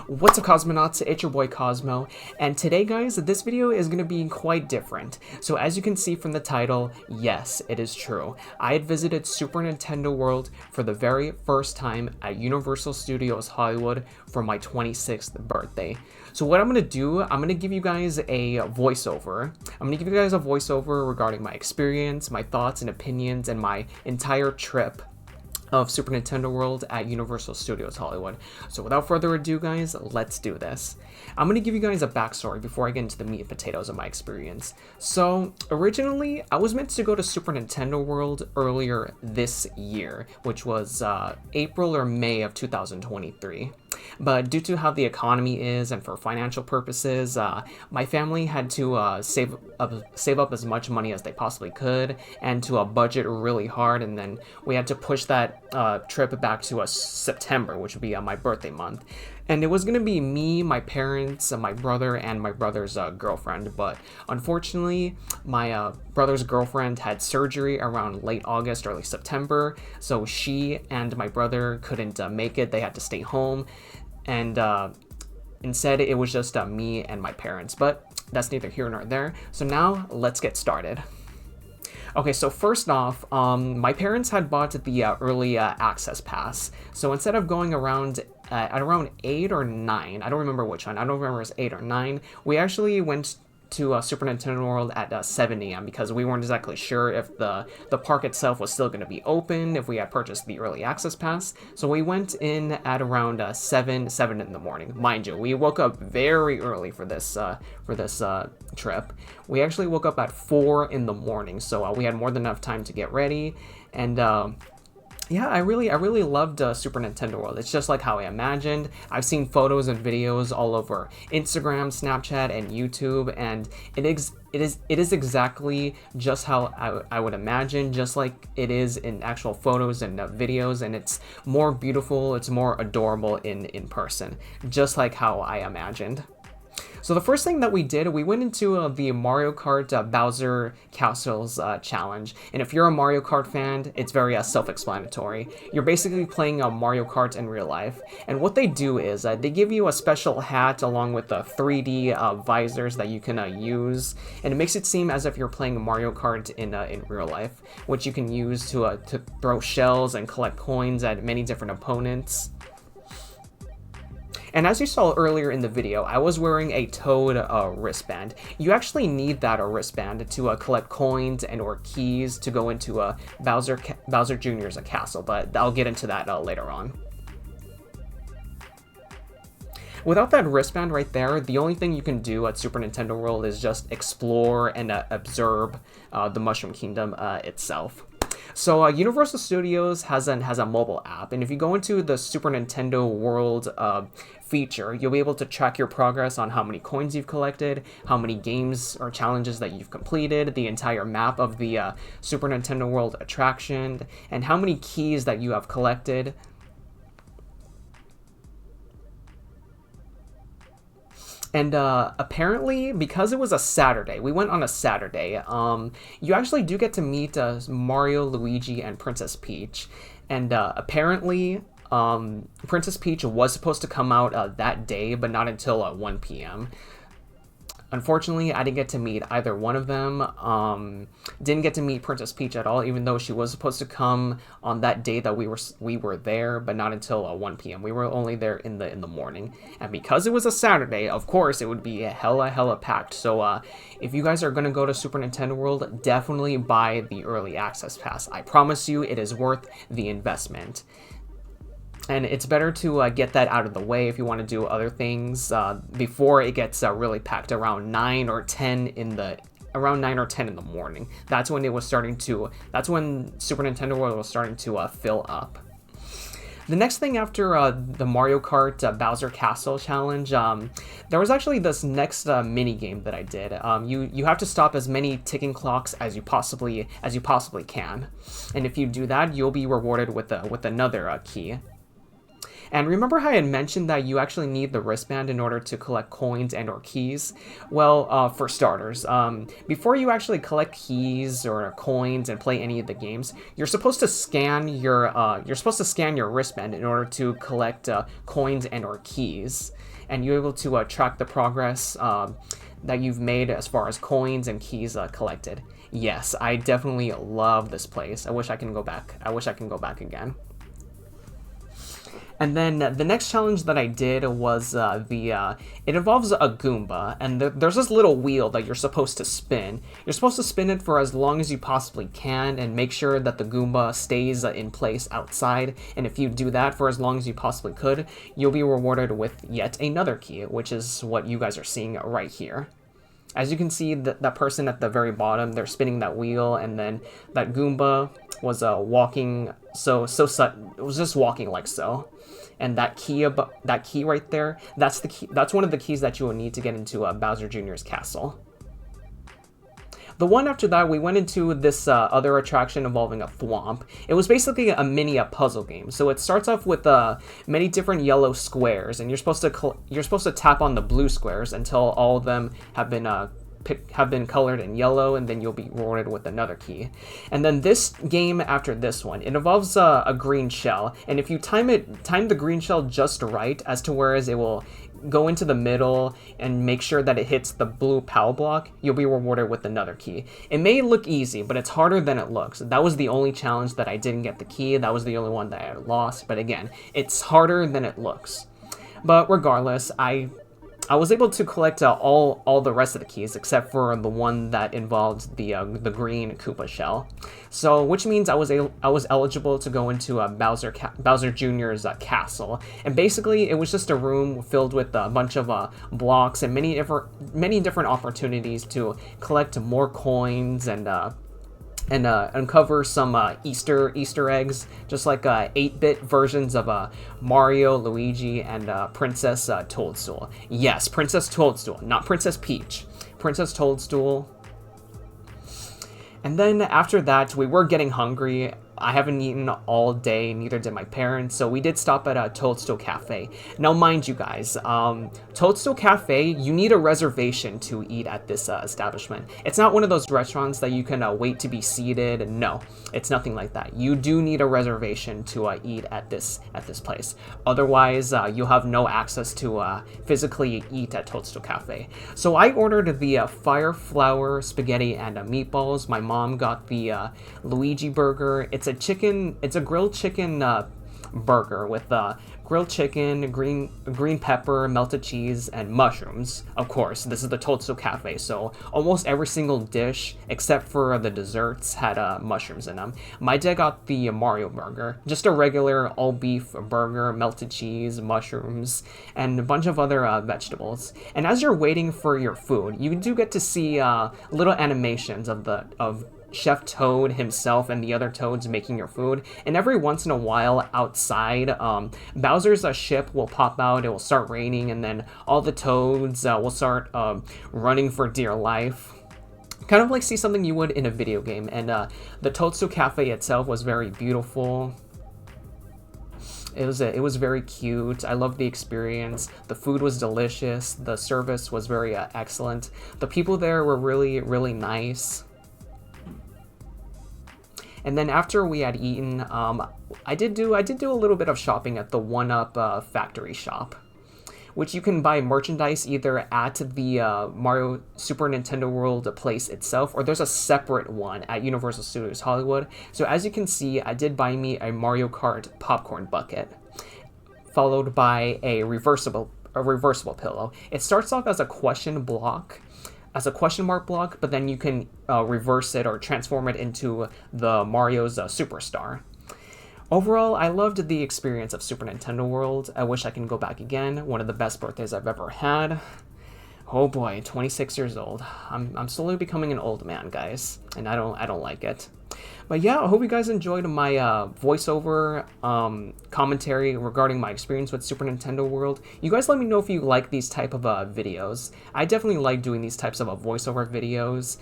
What's up, Cosmonauts? It's your boy Cosmo, and today, guys, this video is going to be quite different. So as you can see from the title, yes, it is true. I had visited Super Nintendo World for the very first time at Universal Studios Hollywood for my 26th birthday. So what I'm going to do, I'm going to give you guys a voiceover. I'm going to give you guys a voiceover regarding my experience, my thoughts and opinions, and my entire trip of Super Nintendo World at Universal Studios Hollywood. So without further ado, guys, let's do this. I'm going to give you guys a backstory before I get into the meat and potatoes of my experience. So originally, I was meant to go to Super Nintendo World earlier this year, which was April or May of 2023. But due to how the economy is and for financial purposes, my family had to save up as much money as they possibly could and to budget really hard, and then we had to push that trip back to September, which would be my birthday month. And it was going to be me, my parents, my brother, and my brother's girlfriend. But unfortunately, my brother's girlfriend had surgery around late August, early September. So she and my brother couldn't make it. They had to stay home. And instead, it was just me and my parents. But that's neither here nor there. So now, let's get started. Okay, so first off, my parents had bought the early access pass. So instead of going around at around 8 or 9, I don't remember which one, I don't remember if it was 8 or 9, we actually went to Super Nintendo World at 7 a.m. because we weren't exactly sure if the park itself was still going to be open, if we had purchased the early access pass. So we went in at around 7 in the morning. Mind you, we woke up very early for this trip. We actually woke up at 4 in the morning, so we had more than enough time to get ready. And yeah, I really loved Super Nintendo World. It's just like how I imagined. I've seen photos and videos all over Instagram, Snapchat, and YouTube, and it is exactly just how I would imagine, just like it is in actual photos and videos, and it's more beautiful, it's more adorable in person, just like how I imagined. So the first thing that we did, we went into the Mario Kart Bowser Castles challenge. And if you're a Mario Kart fan, it's very self-explanatory. You're basically playing Mario Kart in real life. And what they do is they give you a special hat along with 3D visors that you can use. And it makes it seem as if you're playing Mario Kart in real life, which you can use to throw shells and collect coins at many different opponents. And as you saw earlier in the video, I was wearing a Toad wristband. You actually need that wristband to collect coins and or keys to go into Bowser Jr.'s castle, but I'll get into that later on. Without that wristband right there, the only thing you can do at Super Nintendo World is just explore and observe the Mushroom Kingdom itself. So Universal Studios has a mobile app, and if you go into the Super Nintendo World feature, you'll be able to track your progress on how many coins you've collected, how many games or challenges that you've completed, the entire map of the Super Nintendo World attraction, and how many keys that you have collected. And apparently, because it was a Saturday, we went on a Saturday, you actually do get to meet Mario, Luigi, and Princess Peach. And apparently, Princess Peach was supposed to come out that day, but not until 1 p.m. Unfortunately, I didn't get to meet either one of them. Didn't get to meet Princess Peach at all, even though she was supposed to come on that day that we were there, but not until 1 p.m. We were only there in the morning, and because it was a Saturday, of course, it would be hella packed. So if you guys are gonna go to Super Nintendo World, definitely buy the early access pass. I promise you, it is worth the investment. And it's better to get that out of the way if you want to do other things before it gets really packed around 9 or 10 in the morning. That's when that's when Super Nintendo World was starting to fill up. The next thing after the Mario Kart Bowser Castle challenge, there was actually this next mini game that I did. You have to stop as many ticking clocks as you possibly can, and if you do that, you'll be rewarded with another key. And remember how I had mentioned that you actually need the wristband in order to collect coins and or keys? Well, for starters, before you actually collect keys or coins and play any of the games, you're supposed to scan your wristband in order to collect coins and or keys. and you're able to track the progress that you've made as far as coins and keys collected. Yes, I definitely love this place. I wish I can go back. I wish I can go back again. And then the next challenge that I did was it involves a Goomba, and there's this little wheel that you're supposed to spin. You're supposed to spin it for as long as you possibly can and make sure that the Goomba stays in place outside. And if you do that for as long as you possibly could, you'll be rewarded with yet another key, which is what you guys are seeing right here. As you can see, that person at the very bottom, they're spinning that wheel, and then that Goomba was walking it was just walking like so. And that key right there, that's the key. That's one of the keys that you will need to get into Bowser Jr.'s castle. The one after that, we went into this other attraction involving a thwomp. It was basically a mini puzzle game. So it starts off with many different yellow squares, and you're supposed to tap on the blue squares until all of them have been colored in yellow, and then you'll be rewarded with another key. And then this game after this one, it involves a green shell, and if you time the green shell just right as to whereas it will go into the middle and make sure that it hits the blue POW block, you'll be rewarded with another key. It may look easy, but it's harder than it looks. That was the only challenge that I didn't get the key. That was the only one that I lost, but again, it's harder than it looks. But regardless, I was able to collect all the rest of the keys except for the one that involved the green Koopa shell. So, which means I was eligible to go into Bowser Jr.'s castle, and basically it was just a room filled with a bunch of blocks and many different opportunities to collect more coins and uncover some Easter eggs, just like 8-bit versions of Mario, Luigi, and Princess Toadstool. Yes, Princess Toadstool, not Princess Peach. Princess Toadstool. And then after that, we were getting hungry. I haven't eaten all day, neither did my parents, so we did stop at a Toadstool Cafe. Now, mind you guys, Toadstool Cafe, you need a reservation to eat at this establishment. It's not one of those restaurants that you can wait to be seated. No, it's nothing like that. You do need a reservation to eat at this place. Otherwise, you'll have no access to physically eat at Toadstool Cafe. So I ordered the fire flour spaghetti and meatballs. My mom got the Luigi burger. It's a grilled chicken burger with grilled chicken, green pepper, melted cheese, and mushrooms. Of course, this is the Toadstool Cafe, so almost every single dish except for the desserts had mushrooms in them. My dad got the Mario burger, just a regular all beef burger, melted cheese, mushrooms, and a bunch of other vegetables. And as you're waiting for your food, you do get to see little animations of Chef Toad himself and the other toads making your food, and every once in a while outside, Bowser's ship will pop out, it will start raining, and then all the toads will start running for dear life. Kind of like see something you would in a video game, and the Toadstool Cafe itself was very beautiful. It was very cute. I loved the experience. The food was delicious. The service was very excellent. The people there were really, really nice. And then after we had eaten, I did do a little bit of shopping at the 1UP factory shop, which you can buy merchandise either at the Mario Super Nintendo World place itself, or there's a separate one at Universal Studios Hollywood. So as you can see, I did buy me a Mario Kart popcorn bucket, followed by a reversible pillow. It starts off as a question mark block, but then you can reverse it or transform it into the Mario's Superstar. Overall, I loved the experience of Super Nintendo World. I wish I can go back again. One of the best birthdays I've ever had. Oh boy, 26 years old. I'm slowly becoming an old man, guys, and I don't like it. But yeah, I hope you guys enjoyed my voiceover commentary regarding my experience with Super Nintendo World. You guys let me know if you like these type of videos. I definitely like doing these types of voiceover videos.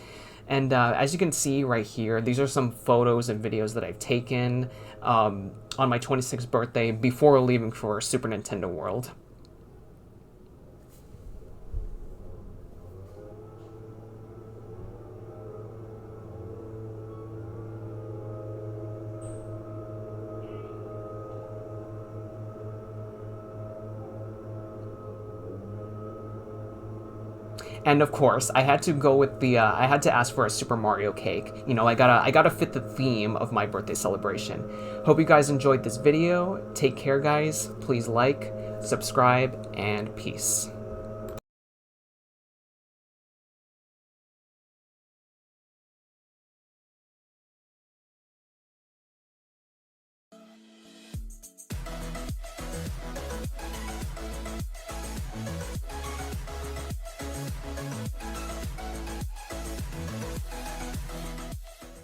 And as you can see right here, these are some photos and videos that I've taken on my 26th birthday before leaving for Super Nintendo World. And of course, I had to go with the, I had to ask for a Super Mario cake. You know, I gotta fit the theme of my birthday celebration. Hope you guys enjoyed this video. Take care, guys. Please like, subscribe, and peace.